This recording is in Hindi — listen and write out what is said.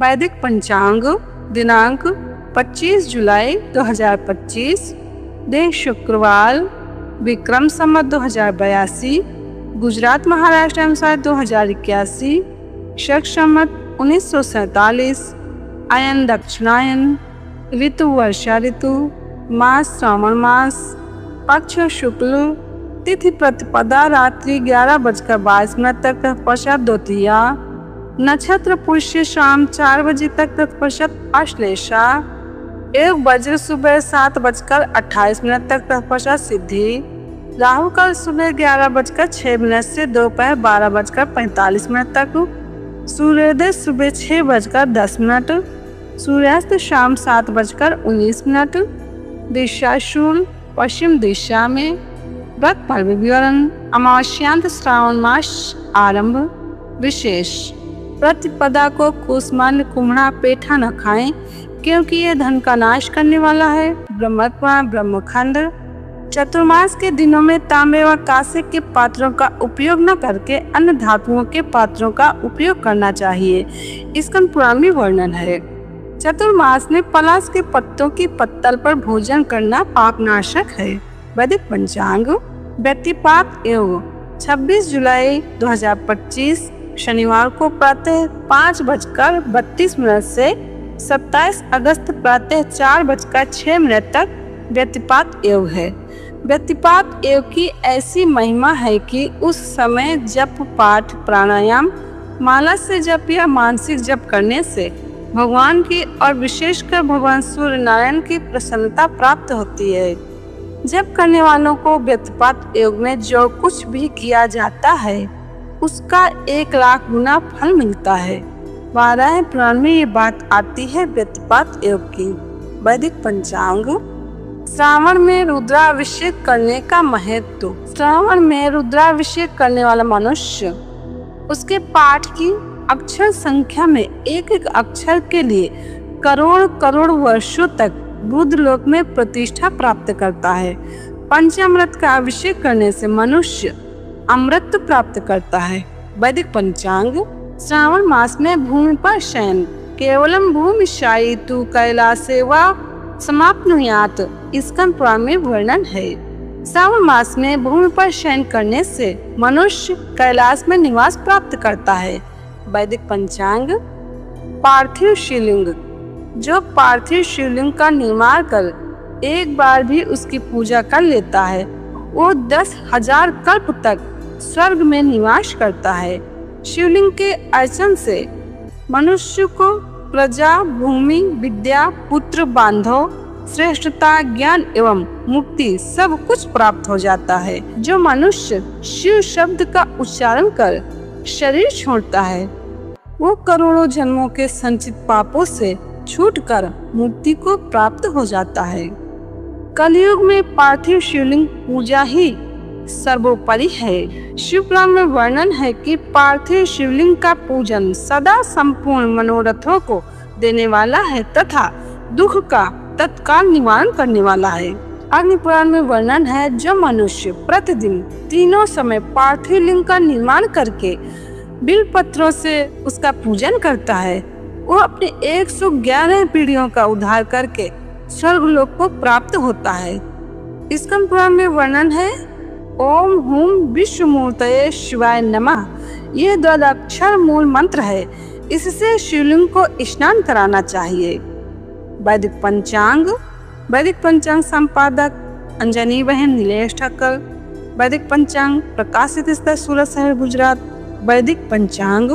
वैदिक पंचांग दिनांक 25 जुलाई 2025, दिन शुक्रवार, विक्रम संवत 2082, गुजरात महाराष्ट्र अनुसार 2081, शक संवत 1947, अयन दक्षिणायन, ऋतु वर्षा ऋतु, मास श्रावण मास, पक्ष शुक्ल, तिथि प्रतिपदा रात्रि 11:22 तक तत्पश्चात द्वितीया, नक्षत्र पुष्य शाम 4 बजे तक तत्पश्चात अश्लेषा, एक वज्र सुबह 7:28 तक तत्पश्चात सिद्धि, राहु काल सुबह 11:06 से दोपहर 12:45 तक, सूर्योदय सुबह 6:10, सूर्यास्त शाम 7:19, दिशा शूल पश्चिम दिशा में, व्रत पर्व विवरण, अमावस्यांत श्रावण मास आरंभ, विशेष प्रतिपदा को कुसमांड कुम्हड़ा पेठा न खाएं क्योंकि यह धन का नाश करने वाला है। ब्रह्मत्वा ब्रह्मखंड, चतुर्मास के दिनों में तांबे व कांसे के पात्रों का उपयोग न करके अन्य धातुओं के पात्रों का उपयोग करना चाहिए। इसका पुराण में वर्णन है। चतुर्मास में पलाश के पत्तों की पत्तल पर भोजन करना पापनाशक है। वैदिक पंचांग व्यतिपात एवं 26 जुलाई 2025 शनिवार को प्रातः 5:32 से 27 अगस्त प्रातः 4:06 तक व्यतिपात योग है। व्यतिपात योग की ऐसी महिमा है कि उस समय जप पाठ प्राणायाम माला से जप या मानसिक जप करने से भगवान की और विशेषकर भगवान सूर्य नारायण की प्रसन्नता प्राप्त होती है। जप करने वालों को व्यतिपात योग में जो कुछ भी किया जाता है उसका 1 लाख गुना फल मिलता है। वाराह पुराण में ये बात आती है व्यतिपात योग की। वैदिक पंचांग श्रावण में रुद्राभिषेक करने का महत्व। श्रावण में रुद्राभिषेक करने वाला मनुष्य उसके पाठ की अक्षर संख्या में एक अक्षर के लिए करोड़ करोड़ वर्षों तक रुद्रलोक में प्रतिष्ठा प्राप्त करता है। पंचामृत का अभिषेक करने से मनुष्य अमृत प्राप्त करता है। वैदिक पंचांग श्रावण मास में भूमि पर शयन केवलम भूमिशायी तु कैलासे वा समाप्नुयात, इसका पुराण में वर्णन है। श्रावण मास में भूमि पर शयन करने से मनुष्य कैलाश में निवास प्राप्त करता है। वैदिक पंचांग पार्थिव शिवलिंग, जो पार्थिव शिवलिंग का निर्माण कर एक बार भी उसकी पूजा कर लेता है वो 10,000 कल्प तक स्वर्ग में निवास करता है। शिवलिंग के अर्चन से मनुष्य को प्रजा, भूमि, विद्या, पुत्र, बांधव, श्रेष्ठता, ज्ञान एवं मुक्ति सब कुछ प्राप्त हो जाता है। जो मनुष्य शिव शब्द का उच्चारण कर शरीर छोड़ता है वो करोड़ों जन्मों के संचित पापों से छूटकर मुक्ति को प्राप्त हो जाता है। कलयुग में पार्थिव शिवलिंग पूजा ही सर्वोपरि है। शिव पुराण में वर्णन है कि पार्थिव शिवलिंग का पूजन सदा संपूर्ण मनोरथों को देने वाला है तथा दुख का तत्काल निवारण करने वाला है। अग्नि पुराण में वर्णन है जो मनुष्य प्रतिदिन तीनों समय पार्थिव लिंग का निर्माण करके बिल पत्रों से उसका पूजन करता है वो अपने 111 पीढ़ियों का उद्धार करके स्वर्गलोक को प्राप्त होता है। इसका पुराण में वर्णन है ओम हुम विश्वमूर्तये शिवाय नमः, यह द्वादशाक्षर मूल मंत्र है। इससे शिवलिंग को स्नान कराना चाहिए। वैदिक पंचांग संपादक अंजनी बहन नीलेश ठक्कर। वैदिक पंचांग प्रकाशित सूरत शहर गुजरात। वैदिक पंचांग